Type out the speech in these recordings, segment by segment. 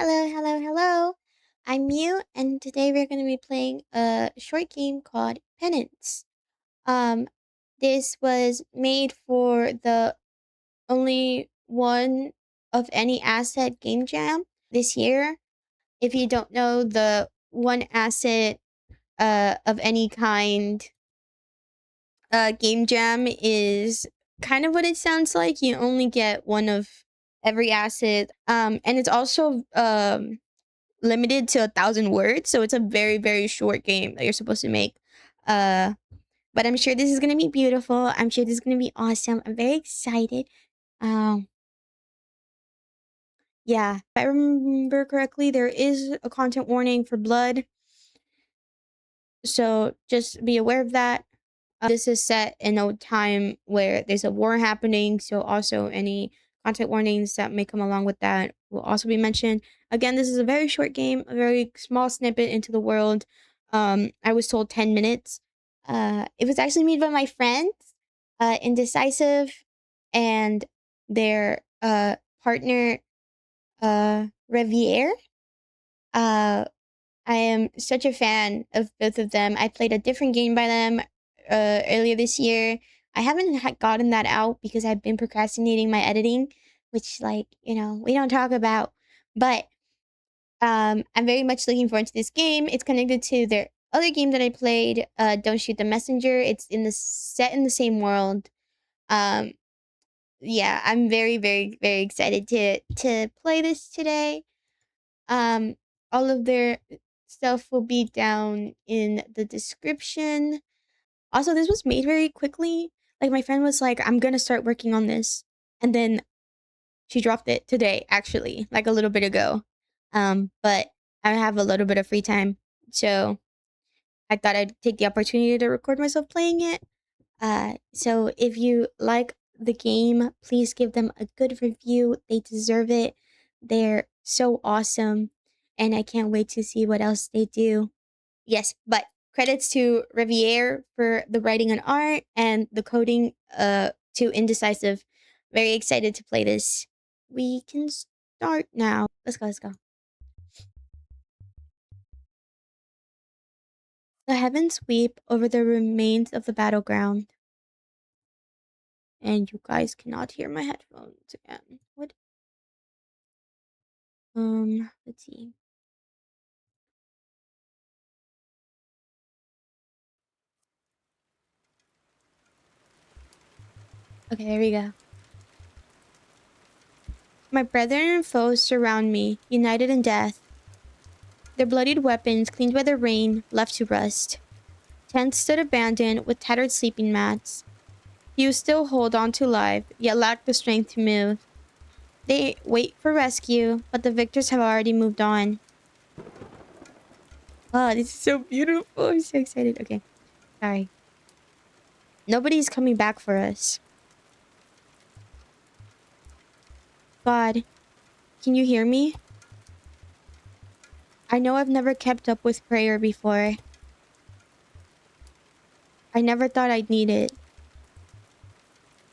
Hello, hello, hello. I'm Mew, and today we're going to be playing a short game called Penance. Um, this was made for the only one of any asset game jam this year. If you don't know, the one asset of any kind game jam is kind of what it sounds like. You only get one of every asset. And it's also limited to 1,000 words, so it's a very very short game that you're supposed to make. uh but I'm sure this is gonna be beautiful. I'm sure this is gonna be awesome. I'm very excited. um yeah, if I remember correctly, there is a content warning for blood, so just be aware of that. This is set in a time where there's a war happening, so also any content warnings that may come along with that will also be mentioned. Again, this is a very short game, a very small snippet into the world. I was told 10 minutes. It was actually made by my friends, Indecisive, and their partner, Revier. Uh, I am such a fan of both of them. I played a different game by them earlier this year. I haven't gotten that out because I've been procrastinating my editing, which, like, we don't talk about. But I'm very much looking forward to this game. It's connected to their other game that I played, Don't Shoot the Messenger. It's in the set in the same world. Um, yeah, I'm very, very, very excited to play this today. Um, all of their stuff will be down in the description. Also, this was made very quickly. Like, my friend was like, I'm gonna start working on this. And then she dropped it today, actually, like a little bit ago. But I have a little bit of free time. So I thought I'd take the opportunity to record myself playing it. So if you like the game, please give them a good review. They deserve it. They're so awesome, and I can't wait to see what else they do. Yes, but credits to Riviere for the writing and art and the coding to Indecisive. Very excited to play this. We can start now. Let's go, let's go. The heavens weep over the remains of the battleground. And you guys cannot hear my headphones again. What? Let's see. Okay, there we go. My brethren and foes surround me, united in death. Their bloodied weapons, cleaned by the rain, left to rust. Tents stood abandoned with tattered sleeping mats. Few still hold on to life, yet lack the strength to move. They wait for rescue, but the victors have already moved on. Oh, this is so beautiful. I'm so excited. Okay, sorry. Nobody's coming back for us. God, can you hear me? I know I've never kept up with prayer before. I never thought I'd need it.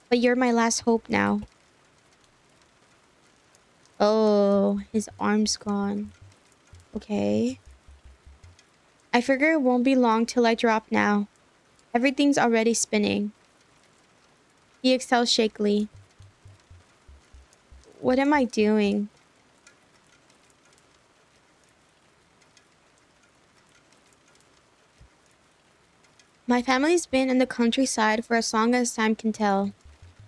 But you're my last hope now. Oh, his arm's gone. Okay. I figure it won't be long till I drop now. Everything's already spinning. He exhales shakily. What am I doing? My family's been in the countryside for as long as time can tell.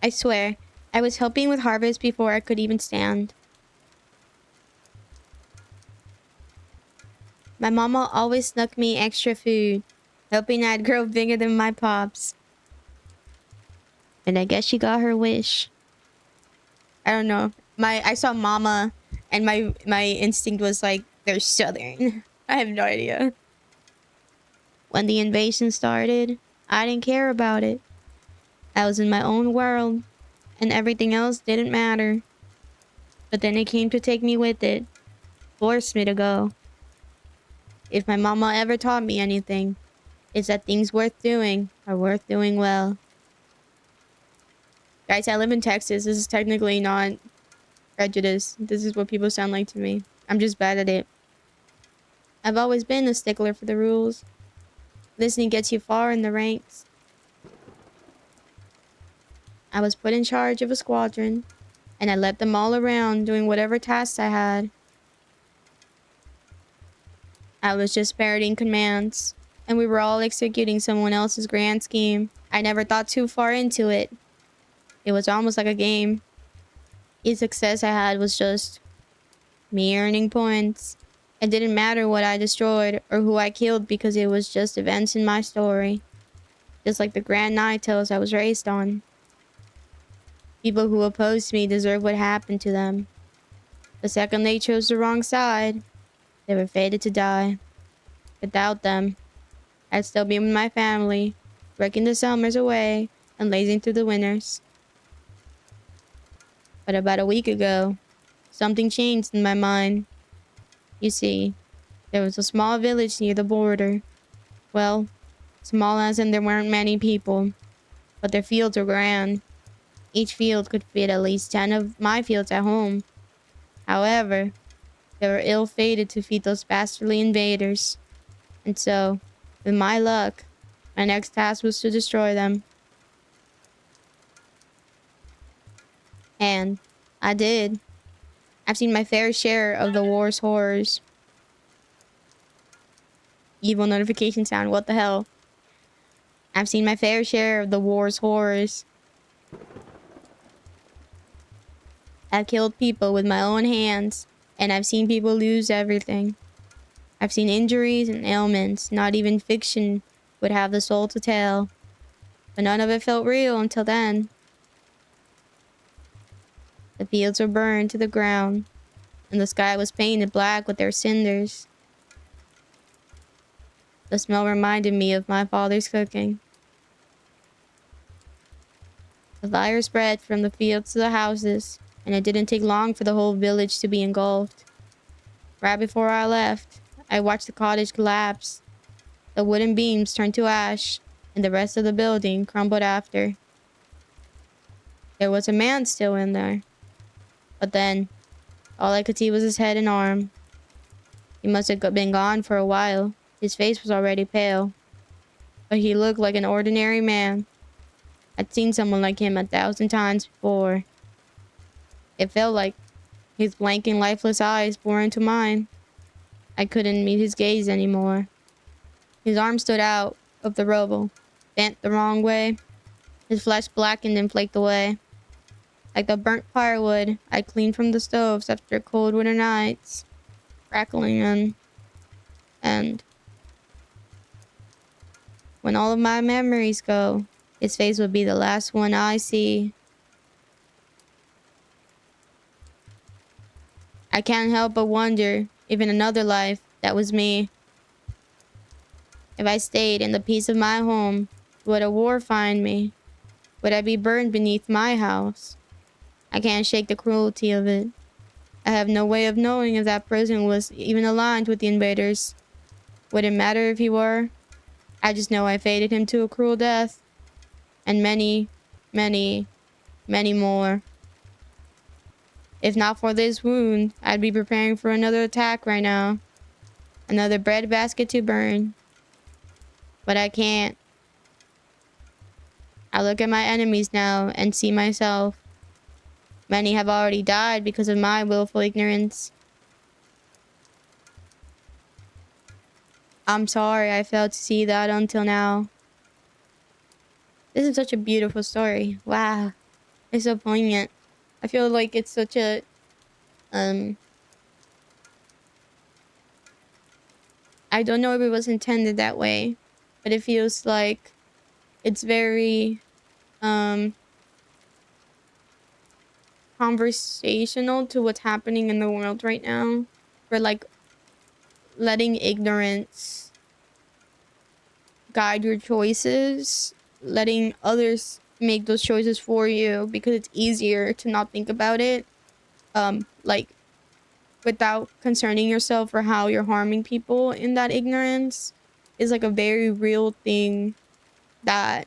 I swear, I was helping with harvest before I could even stand. My mama always snuck me extra food, hoping I'd grow bigger than my pops. And I guess she got her wish. I don't know. I saw mama, and my instinct was like, they're southern. I have no idea. When the invasion started, I didn't care about it. I was in my own world, and everything else didn't matter. But then it came to take me with it, forced me to go. If my mama ever taught me anything, it's that things worth doing are worth doing well. Guys, I live in Texas. This is technically not prejudice. This is what people sound like to me. I'm just bad at it. I've always been a stickler for the rules. Listening gets you far in the ranks. I was put in charge of a squadron, and I led them all around doing whatever tasks I had. I was just parroting commands, and we were all executing someone else's grand scheme. I never thought too far into it. It was almost like a game. Each success I had was just me earning points. It didn't matter what I destroyed or who I killed because it was just events in my story. Just like the grand night tales I was raised on. People who opposed me deserve what happened to them. The second they chose the wrong side, they were fated to die. Without them, I'd still be with my family, working the summers away and lazing through the winters. But about a week ago, something changed in my mind. You see, there was a small village near the border. Well, small as in there weren't many people, but their fields were grand. Each field could fit at least 10 of my fields at home. However, they were ill-fated to feed those bastardly invaders. And so, with my luck, my next task was to destroy them. And I did. I've seen my fair share of the war's horrors. Evil notification sound, what the hell? I've seen my fair share of the war's horrors. I've killed people with my own hands, and I've seen people lose everything. I've seen injuries and ailments not even fiction would have the soul to tell. But none of it felt real until then. The fields were burned to the ground, and the sky was painted black with their cinders. The smell reminded me of my father's cooking. The fire spread from the fields to the houses, and it didn't take long for the whole village to be engulfed. Right before I left, I watched the cottage collapse. The wooden beams turned to ash, and the rest of the building crumbled after. There was a man still in there, but then all I could see was his head and arm. He must have been gone for a while. His face was already pale, but he looked like an ordinary man. I'd seen someone like him 1,000 times before. It felt like his blanking, lifeless eyes bore into mine. I couldn't meet his gaze anymore. His arm stood out of the rubble, bent the wrong way. His flesh blackened and flaked away, like the burnt firewood I cleaned from the stoves after cold winter nights, crackling and when all of my memories go, his face would be the last one I see. I can't help but wonder if in another life that was me. If I stayed in the peace of my home, would a war find me? Would I be burned beneath my house? I can't shake the cruelty of it. I have no way of knowing if that person was even aligned with the invaders. Would it matter if he were? I just know I fated him to a cruel death. And many, many, many more. If not for this wound, I'd be preparing for another attack right now. Another breadbasket to burn. But I can't. I look at my enemies now and see myself. Many have already died because of my willful ignorance. I'm sorry I failed to see that until now. This is such a beautiful story. Wow. It's so poignant. I feel like it's such a I don't know if it was intended that way, but it feels like it's very conversational to what's happening in the world right now. For like letting ignorance guide your choices, letting others make those choices for you because it's easier to not think about it. Like without concerning yourself for how you're harming people in that ignorance is like a very real thing that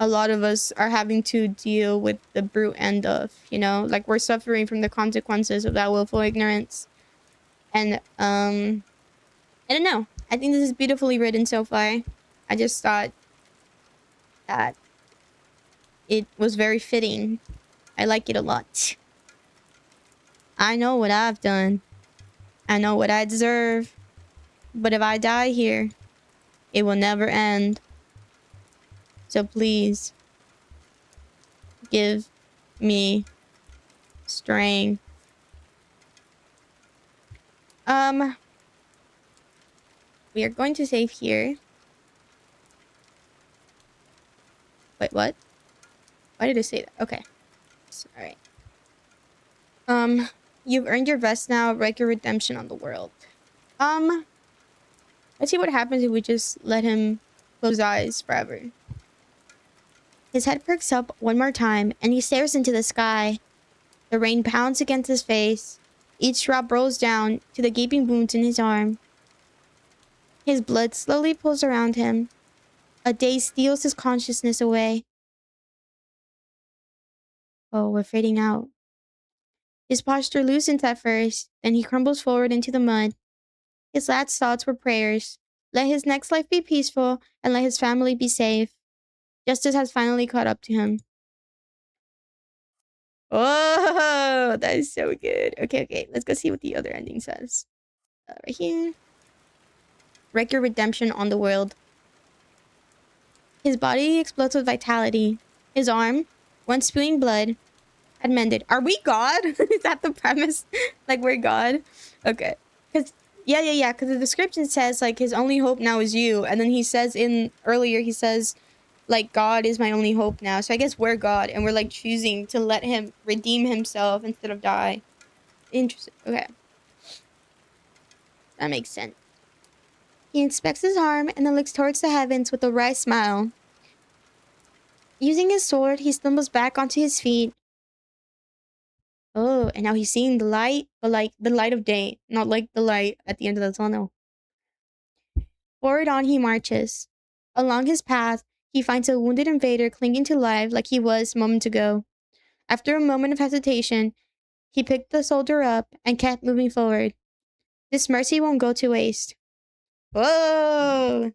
a lot of us are having to deal with the brute end of, you know, like we're suffering from the consequences of that willful ignorance. And I don't know. I think this is beautifully written so far. I just thought that it was very fitting. I like it a lot. I know what I've done. I know what I deserve. But if I die here, it will never end. So please give me strength. We are going to save here. Wait, what? Why did I say that? Okay. All right. You've earned your vest now. Wreck your redemption on the world. Let's see what happens if we just let him close his eyes forever. His head perks up one more time, and he stares into the sky. The rain pounds against his face. Each drop rolls down to the gaping wounds in his arm. His blood slowly pulls around him. A daze steals his consciousness away. Oh, we're fading out. His posture loosens at first, then he crumbles forward into the mud. His last thoughts were prayers. Let his next life be peaceful, and let his family be safe. Justice has finally caught up to him. Oh, that is so good. Okay. Let's go see what the other ending says. Right here. Wreck your redemption on the world. His body explodes with vitality. His arm, once spewing blood, had mended. Are we God? Is that the premise? Like, we're God? Okay. Because, yeah. Because the description says, like, his only hope now is you. And then he says earlier, he says, like, God is my only hope now. So I guess we're God. And we're, like, choosing to let him redeem himself instead of die. Interesting. Okay. That makes sense. He inspects his arm and then looks towards the heavens with a wry smile. Using his sword, he stumbles back onto his feet. Oh, and now he's seeing the light, but like the light of day, not like the light at the end of the tunnel. Forward on he marches. Along his path, he finds a wounded invader clinging to life like he was moments ago. After a moment of hesitation, he picked the soldier up and kept moving forward. This mercy won't go to waste. Whoa!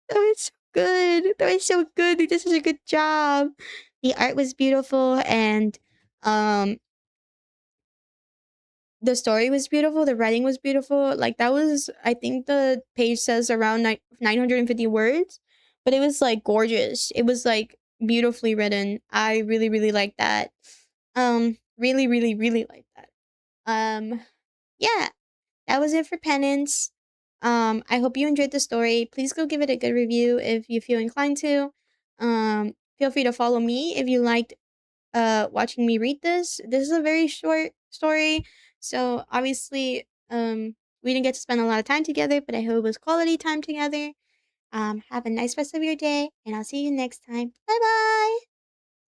That was so good. That was so good. They did such a good job. The art was beautiful, and the story was beautiful. The writing was beautiful. Like, that was, I think the page says around 950 words, but it was like gorgeous. It was like beautifully written. I really, really like that. Really like that. Yeah, that was it for Penance. I hope you enjoyed the story. Please go give it a good review if you feel inclined to. Feel free to follow me if you liked watching me read this. This is a very short story, so obviously we didn't get to spend a lot of time together, but I hope it was quality time together. Have a nice rest of your day, and I'll see you next time. Bye bye.